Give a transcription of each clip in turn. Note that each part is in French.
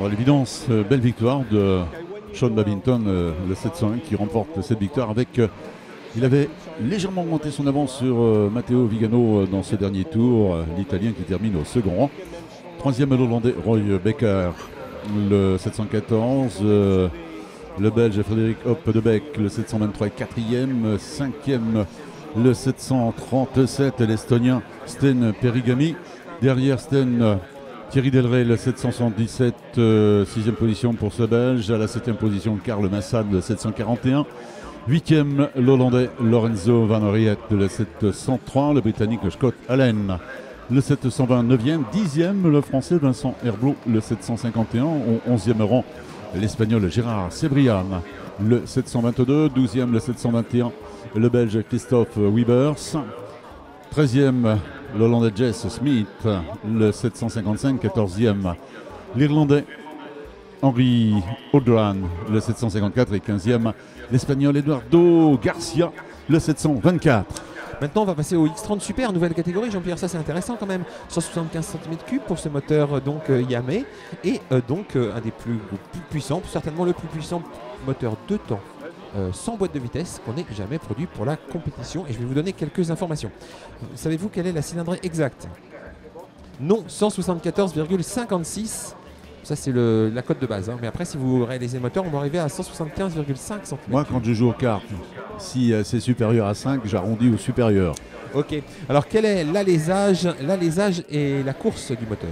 à l'évidence. Belle victoire de Sean Babington, le 701, qui remporte cette victoire avec... il avait légèrement augmenté son avance sur Matteo Vigano dans ce dernier tour. L'Italien qui termine au second rang. Troisième, l'Hollandais Roy Becker, le 714. Le Belge Frédéric Hoppe de Beck, le 723, quatrième. Cinquième, le 737, l'Estonien Sten Perigami. Derrière Sten, Thierry Delray, le 777, sixième position pour ce Belge. À la septième position, Karl Massad, le 741. Huitième, l'Hollandais Lorenzo Van Riet, le 703. Le Britannique Scott Allen, le 729e. Dixième, le Français Vincent Herblot, le 751. Au 11e rang, l'Espagnol Gérard Cebrian, le 722. 12e, le 721, le Belge Christophe Wiebers. 13e, l'Hollandais Jess Smith, le 755. 14e, l'Irlandais Henri Audran, le 754. Et 15e, l'Espagnol Eduardo Garcia, le 724. Maintenant, on va passer au X30 Super, nouvelle catégorie. Jean-Pierre, ça c'est intéressant quand même. 175 cm3 pour ce moteur Yamaha. Et donc un des plus puissants, certainement le plus puissant moteur de temps sans boîte de vitesse qu'on ait jamais produit pour la compétition. Et je vais vous donner quelques informations. Savez-vous quelle est la cylindrée exacte? Non, 174,56. Ça c'est la cote de base, hein. Mais après si vous réalisez le moteur, on va arriver à 175,5 cm. Moi quand je joue aux cartes, si c'est supérieur à 5, j'arrondis au supérieur. Ok, alors quel est l'alésage et la course du moteur?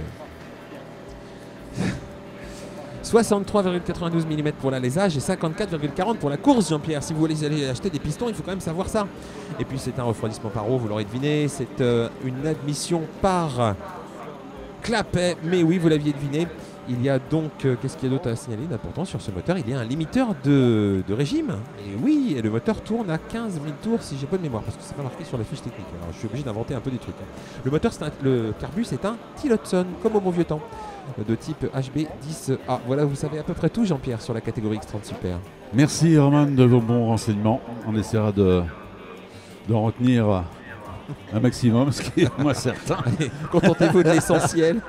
63,92 mm pour l'alésage et 54,40 pour la course, Jean-Pierre. Si vous voulez aller acheter des pistons, il faut quand même savoir ça. Et puis c'est un refroidissement par eau, vous l'aurez deviné. C'est une admission par clapet, mais oui, vous l'aviez deviné. Il y a donc, qu'est-ce qu'il y a d'autre à signaler d'important sur ce moteur? Il y a un limiteur de régime. Et oui, et le moteur tourne à 15 000 tours si j'ai pas de mémoire, parce que c'est pas marqué sur la fiche technique. Alors je suis obligé d'inventer un peu des trucs. Le moteur, le Carbus, c'est un Tillotson, comme au bon vieux temps, de type HB10A. Voilà, vous savez à peu près tout, Jean-Pierre, sur la catégorie X30 Super. Merci Roman de vos bons renseignements. On essaiera d'en retenir un maximum, ce qui est moins certain. Allez, contentez-vous de l'essentiel.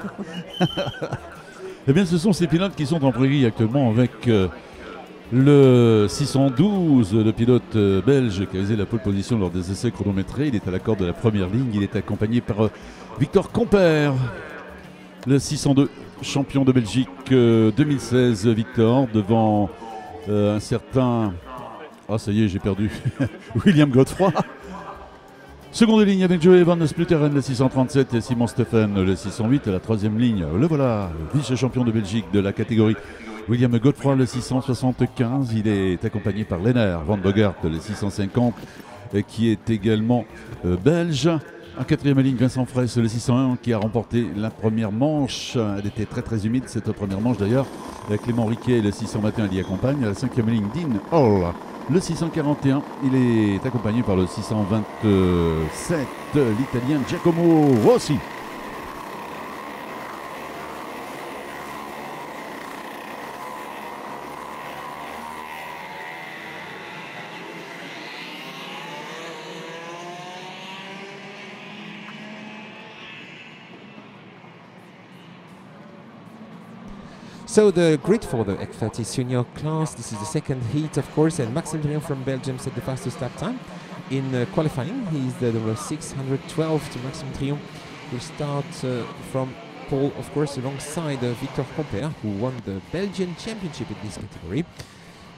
Eh bien, ce sont ces pilotes qui sont en prairie actuellement avec le 612, le pilote belge qui a réalisé la pole position lors des essais chronométrés. Il est à la corde de la première ligne. Il est accompagné par Victor Compère, le 602, champion de Belgique 2016. Victor devant un certain... Ah, ça y est, j'ai perdu. William Godefroy. Seconde ligne avec Joey Van Spluteren, le 637, et Simon Stephen, le 608. À la troisième ligne, le voilà, vice-champion de Belgique de la catégorie, William Godefroy, le 675. Il est accompagné par Lennart Van Bogart, le 650, qui est également belge. En quatrième ligne, Vincent Fraisse, le 601, qui a remporté la première manche. Elle était très très humide, cette première manche d'ailleurs. Clément Riquet, le 621, l'y accompagne. À la cinquième ligne, Dean Hall, le 641, il est accompagné par le 627, l'Italien Giacomo Rossi. So the grid for the X30 senior class, this is the second heat of course, and Maxime Drian from Belgium set the fastest lap time. In qualifying, he's the number 612 to Maxime Drian, who starts from pole of course alongside Victor Compère, who won the Belgian championship in this category.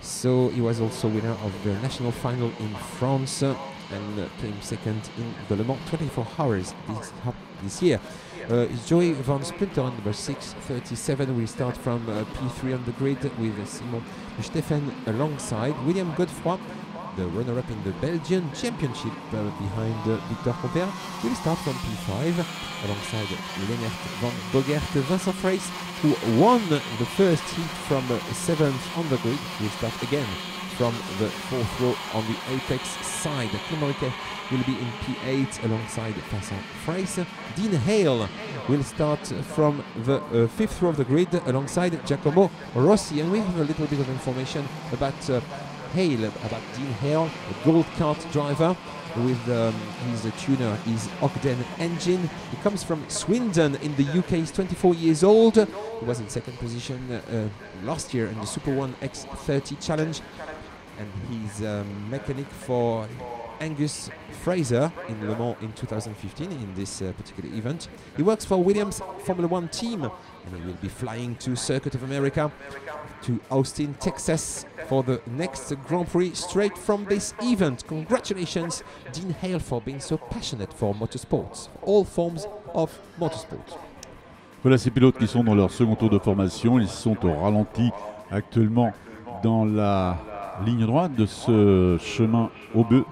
So he was also winner of the national final in France and came second in the Le Mans 24 hours this year. Joey Van Splinteren, number 637, will start from P3 on the grid with Simon Stephen alongside William Godefroy, the runner-up in the Belgian Championship behind Victor Compère, will start from P5 alongside Lennart Van Bogert. Vincent Fraisse, who won the first heat from 7th on the grid, will start again from the 4th row on the apex side. Clément Riquet will be in P8 alongside Vincent Fraisse. Dean Hale will start from the 5th row of the grid alongside Giacomo Rossi. And we have a little bit of information about Hale, about Dean Hale, a Gold Kart driver. with his tuner, his Ogden engine. He comes from Swindon in the UK. He's 24 years old. He was in second position last year in the Super 1 X30 Challenge, and he's a mechanic for Angus Fraser in Le Mans in 2015 in this particular event. He works for Williams Formula 1 team, and he will be flying to Circuit of America, to Austin, Texas for the next Grand Prix straight from this event. Congratulations Dean Hale for being so passionate for motorsports, all forms of motorsport. Voilà ces pilotes qui sont dans leur second tour de formation. Ils sont au ralenti actuellement dans la ligne droite de ce chemin haubeux.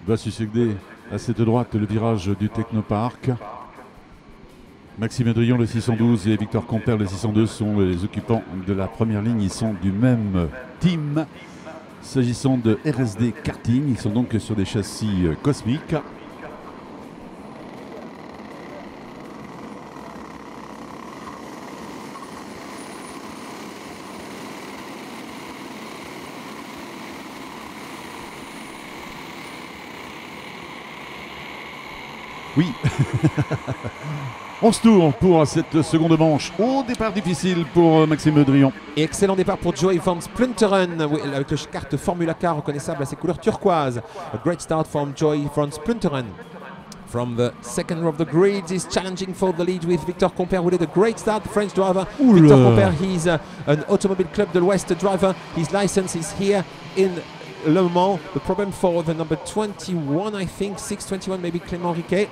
Va succéder à cette droite le virage du Technopark. Maxime Drion, le 612, et Victor Compère, le 602, sont les occupants de la première ligne. Ils sont du même team. S'agissant de RSD Karting, ils sont donc sur des châssis cosmiques. Oui. 11 tours pour cette seconde manche. Au départ difficile pour Maxime Drion. Et excellent départ pour Joey van Splunteren avec le carte Formula Car reconnaissable à ses couleurs turquoises. A great start from Joey van Splunteren. From the second row of the grid, he's challenging for the lead with Victor Compère. We did a great start, the French driver. Oula. Victor Compère, he's an Automobile Club de l'Ouest driver. His license is here in Le Mans. The problem for the number 21, I think, 621, maybe Clément Riquet.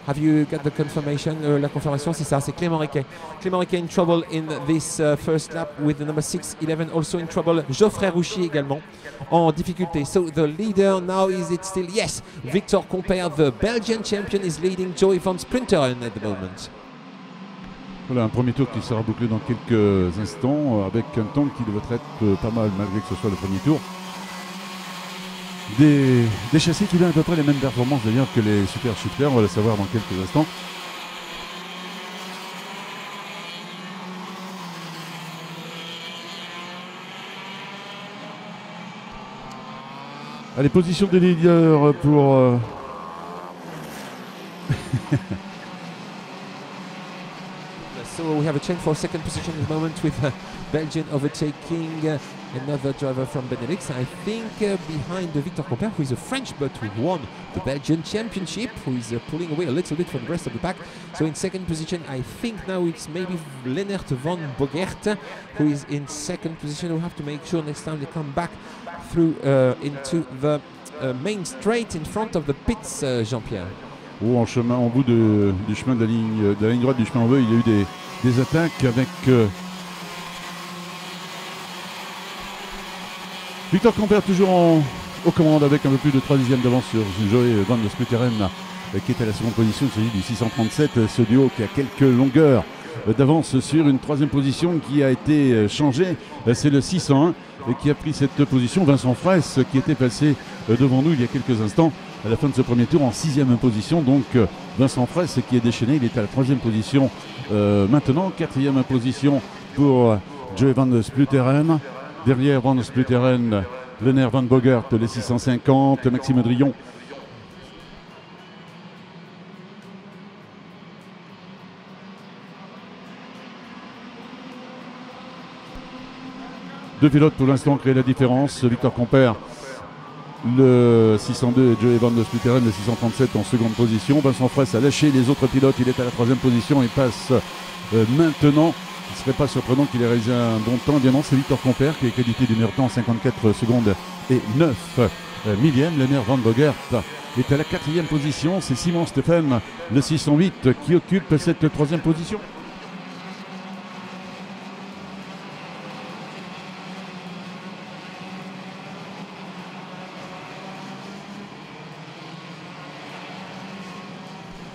Have you got the confirmation? La confirmation, c'est ça, c'est Clément Riquet. Clément Riquet in trouble in this first lap with the number 611, also in trouble. Geoffrey Rouchy également en difficulté. So the leader now, is it still? Yes, Victor Compère, the Belgian champion, is leading Joey van Splunteren at the moment. Voilà un premier tour qui sera bouclé dans quelques instants avec un temps qui devrait être pas mal malgré que ce soit le premier tour. Des châssis qui donnent à peu près les mêmes performances d'ailleurs que les Super Shifter, on va le savoir dans quelques instants. Allez, position des leaders pour... So we have a change for second position at the moment with Belgian overtaking another driver from Benelux. I think behind Victor Compère, who is a French but who won the Belgian championship, who is pulling away a little bit from the rest of the pack. So in second position, I think now it's maybe Lennart van Bogert, who is in second position. We'll have to make sure next time they come back through into the main straight in front of the pits, Jean-Pierre. Oh, en bout du chemin de la ligne droite du chemin en bleu, il y a eu des attaques avec Victor Compère toujours aux commandes avec un peu plus de 3 dixièmes d'avance sur Joey van Splunteren qui est à la seconde position, celui du 637, ce duo qui a quelques longueurs d'avance sur une troisième position qui a été changée, c'est le 601 et qui a pris cette position. Vincent Fraisse qui était passé devant nous il y a quelques instants à la fin de ce premier tour en 6e position. Donc Vincent Fraisse qui est déchaîné, il est à la 3e position maintenant. 4e position pour Joey van Splunteren. Derrière Van Splunteren, Lennart van Bogert, les 650, Maxime Drion. Deux pilotes pour l'instant créent la différence. Victor Compère, le 602, et Joey van Splunteren, le 637 en seconde position. Vincent Fraisse a lâché les autres pilotes, il est à la 3e position et passe maintenant. Il ne serait pas surprenant qu'il ait réalisé un bon temps. Bien non, c'est Victor Compère qui est crédité du meilleur temps, 54 secondes et 9 millièmes. Lennart van Bogert est à la 4e position. C'est Simon Stephen, le 608, qui occupe cette 3e position.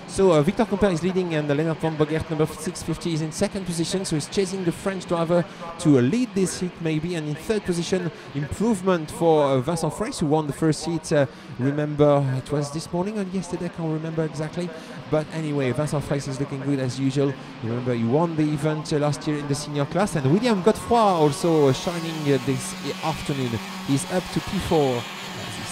So Victor Compère is leading and Lennart van Bogert, number 650, is in second position. So he's chasing the French driver to lead this heat maybe. And in third position, improvement for Vincent Fraisse, who won the first heat. Remember, it was this morning or yesterday, I can't remember exactly. But anyway, Vincent Fraisse is looking good as usual. Remember, he won the event last year in the senior class. And William Godefroy also shining this afternoon. He's up to P4.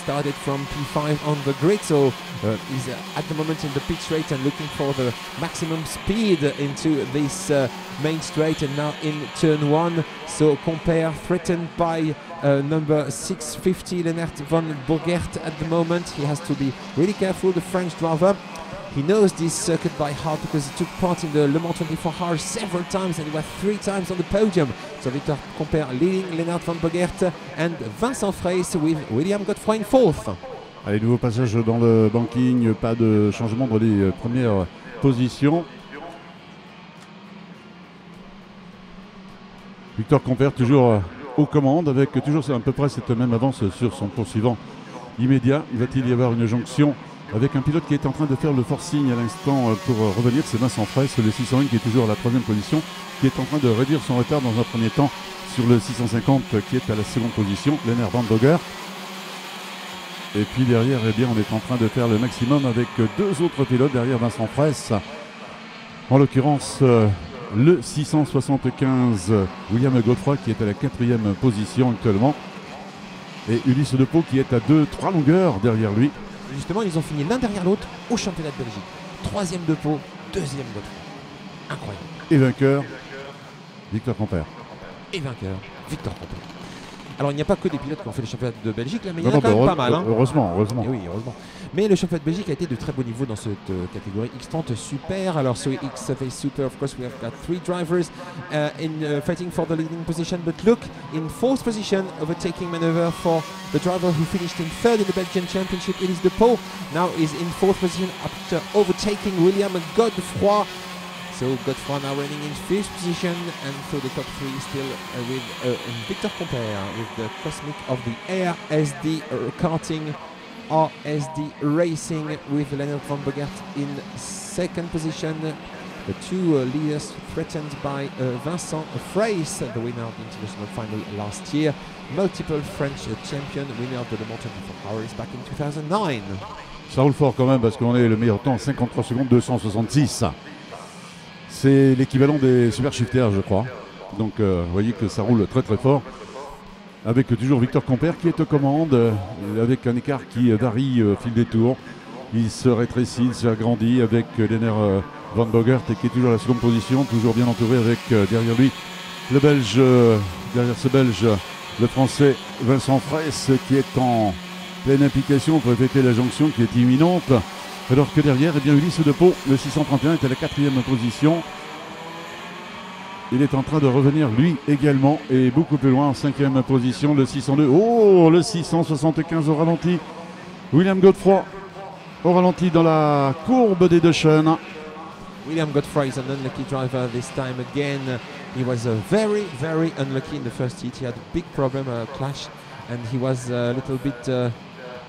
started from P5 on the grid, so he's at the moment in the pit straight and looking for the maximum speed into this main straight, and now in turn 1. So Compere threatened by number 650 Lennart van Bogaert at the moment. He has to be really careful, the French driver. He knows this circuit by heart because he took part in the Le Mans 24 Hours several times, and he was 3 times on the podium. So Victor Compere leading Lennart van Bogaert and Vincent Freys with William Godefroy in 4th. Allez, nouveau passage dans le banking, pas de changement dans les premières positions. Victor Compere toujours aux commandes avec toujours à peu près cette même avance sur son poursuivant immédiat. Va-t-il y avoir une jonction avec un pilote qui est en train de faire le forcing à l'instant pour revenir? C'est Vincent Freys, le 601 qui est toujours à la 3e position, qui est en train de réduire son retard dans un premier temps sur le 650 qui est à la 2e position, Lennart van Bogaert. Et puis derrière, eh bien, on est en train de faire le maximum avec 2 autres pilotes derrière Vincent Freys. En l'occurrence, le 675 William Godefroy qui est à la 4e position actuellement. Et Ulysse Depaut qui est à 2-3 longueurs derrière lui. Justement, ils ont fini l'un derrière l'autre au championnat de Belgique. 3e Depaut, 2e Godefroy. Incroyable. Et vainqueur, Victor Compere. Et vainqueur, Victor Compere. Alors il n'y a pas que des pilotes qui ont fait le championnat de Belgique là, mais il y en a quand même pas mal. Hein. Heureusement. Et oui, heureusement. Mais le championnat de Belgique a été de très beau niveau dans cette catégorie X30 Super. Alors sur X30 Super, of course, we have got 3 drivers fighting for the leading position. But look, in 4th position, overtaking maneuver for the driver who finished in 3rd in the Belgian Championship, Ulysse Depaut. Now is in 4th position after overtaking William Godefroy. So Godefroy now running in 5th position, and so the top 3 still with Victor Compere with the Cosmic of the Air SD karting, RSD Racing with Lennart van Bogaert in 2nd position. The 2 leaders threatened by Vincent Freys, the winner of the international final last year, multiple French champion, winner of the Le Mans 24 Hours back in 2009. Ça roule fort quand même parce qu'on est le meilleur temps, 53 secondes 266. C'est l'équivalent des Super Shifters, je crois. Donc vous voyez que ça roule très très fort. Avec toujours Victor Compere qui est aux commandes, avec un écart qui varie au fil des tours. Il se rétrécit, il se agrandit avec Lennart van Bogaert qui est toujours à la 2e position, toujours bien entouré avec derrière lui le Belge, derrière ce Belge, le Français Vincent Freys qui est en pleine implication pour effectuer la jonction qui est imminente. Alors que derrière, eh bien, Ulysse Depaut, le 631, est à la 4e position. Il est en train de revenir, lui également, et beaucoup plus loin, en 5e position, le 602. Oh, le 675 au ralenti. William Godefroy au ralenti dans la courbe des 2 chaînes. William Godefroy is an unlucky driver this time again. He was very, very unlucky in the first heat. He had a big problem, a clash, and he was a little bit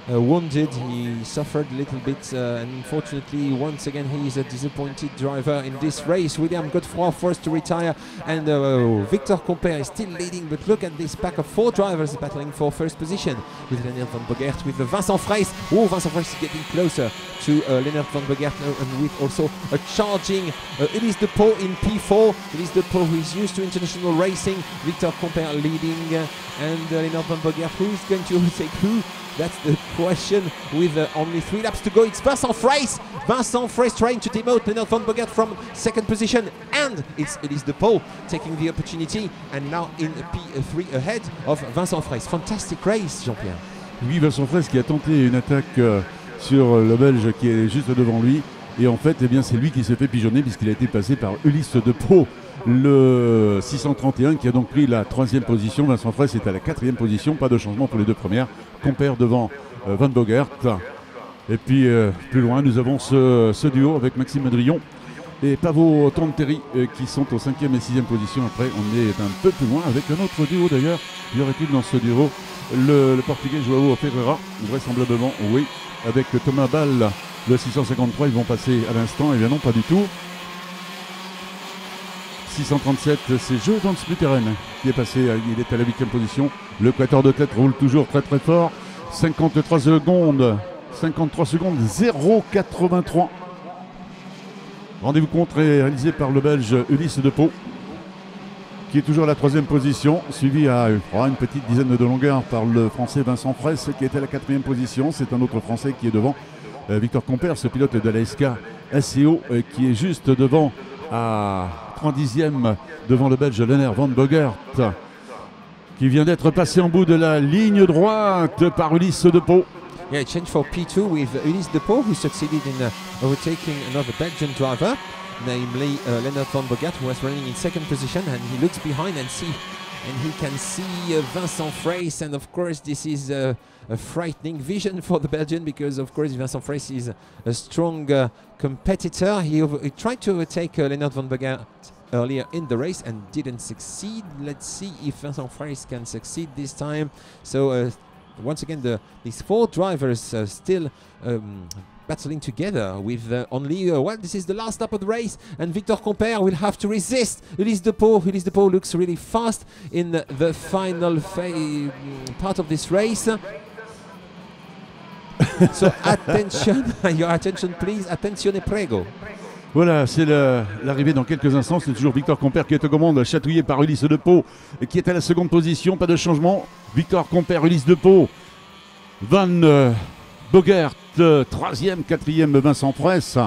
wounded. He suffered a little bit, and unfortunately once again he is a disappointed driver in this race. William Godefroy forced to retire, and Victor Compere is still leading, but look at this pack of 4 drivers battling for 1st position with Lennart van Bogaert, with Vincent Freys. Oh, Vincent Freys is getting closer to Lennart van Bogaert now, and with also a charging Ulysse Depaut in P4. Ulysse Depaut, who is used to international racing. Victor Compere leading, and Lennart van Bogaert, who is going to take who? That's the question with only 3 laps to go. It's Vincent Freys. Vincent Freys trying to demote Lennart van Bogaert from 2nd position. And it's Ulysse Depaut taking the opportunity. And now in P3 ahead of Vincent Freys. Fantastic race, Jean-Pierre. Oui, Vincent Freys qui a tenté une attaque sur le Belge qui est juste devant lui. Et en fait, eh bien, c'est lui qui s'est fait pigeonner puisqu'il a été passé par Ulysse Depaut, le 631 qui a donc pris la 3e position. Vincent Freys est à la 4e position, pas de changement pour les 2 premières. Compere devant Van Bogaert. Et puis plus loin, nous avons ce duo avec Maxime Madrion et Pavo Tonterri qui sont aux 5e et 6e position. Après, on est un peu plus loin avec un autre duo d'ailleurs. Y aurait-il dans ce duo le Portugais Joao Ferreira? Vraisemblablement, oui. Avec Thomas Ball, le 653, ils vont passer à l'instant. Eh bien non, pas du tout. 637, c'est Jordan Spliteren qui est passé, il est à la 8e position. Le quator de tête roule toujours très très fort. 53 secondes 0,83. Rendez-vous compte réalisé par le Belge Ulysse Depaut qui est toujours à la 3e position, suivi à une petite dizaine de longueurs par le Français Vincent Fraisse qui est à la 4e position. C'est un autre Français qui est devant, Victor Compère, ce pilote de la SK SEO, qui est juste devant à 3/10 devant le Belge Lennart van Bogert, qui vient d'être passé en bout de la ligne droite par Ulysse De Pau. Yeah, it changed for P2 with Ulysse De Pau, who succeeded in overtaking another Belgian driver, namely Lennart van Bogert, who was running in 2nd position, and he looks behind and he can see Vincent Fraisse, and of course this is a frightening vision for the Belgian, because of course Vincent Fraisse is a strong competitor. He tried to overtake Lennart van Bogert earlier in the race and didn't succeed. Let's see if Vincent Fraisse can succeed this time. So once again, these 4 drivers still battling together with only well, this is the last lap of the race, and Victor Compère will have to resist Ulysse De Pau. Ulysse De Pau looks really fast in the final part of this race. So attention, your attention please, attenzione prego. Voilà, c'est l'arrivée dans quelques instants. C'est toujours Victor Compère qui est aux commandes, chatouillé par Ulysse De Pau, qui est à la 2e position. Pas de changement. Victor Compère, Ulysse De Pau, Van Bogert, 3e, 4e Vincent Fraisse.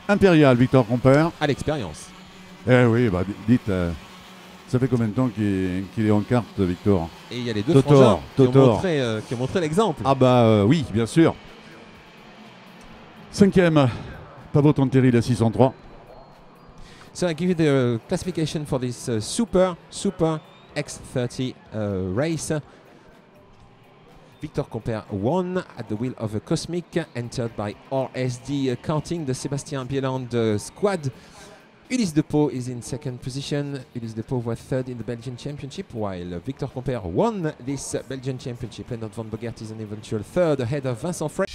Impérial, Victor Compère. À l'expérience. Eh oui, bah, dites, ça fait combien de temps qu'il est en carte, Victor? Et il y a les 2 frangins qui ont montré l'exemple. Ah bah oui, bien sûr. 5e. Pavo Tanteri, la 603. So I give you the classification for this Super X30 race. Victor Compère won at the wheel of a Cosmic, entered by RSD Karting, the Sébastien Bieland squad. Ulysse De Pau is in 2nd position. Ulysse De Pau was 3rd in the Belgian Championship, while Victor Compère won this Belgian Championship. Lennart van Bogert is an eventual 3rd ahead of Vincent Fraisse.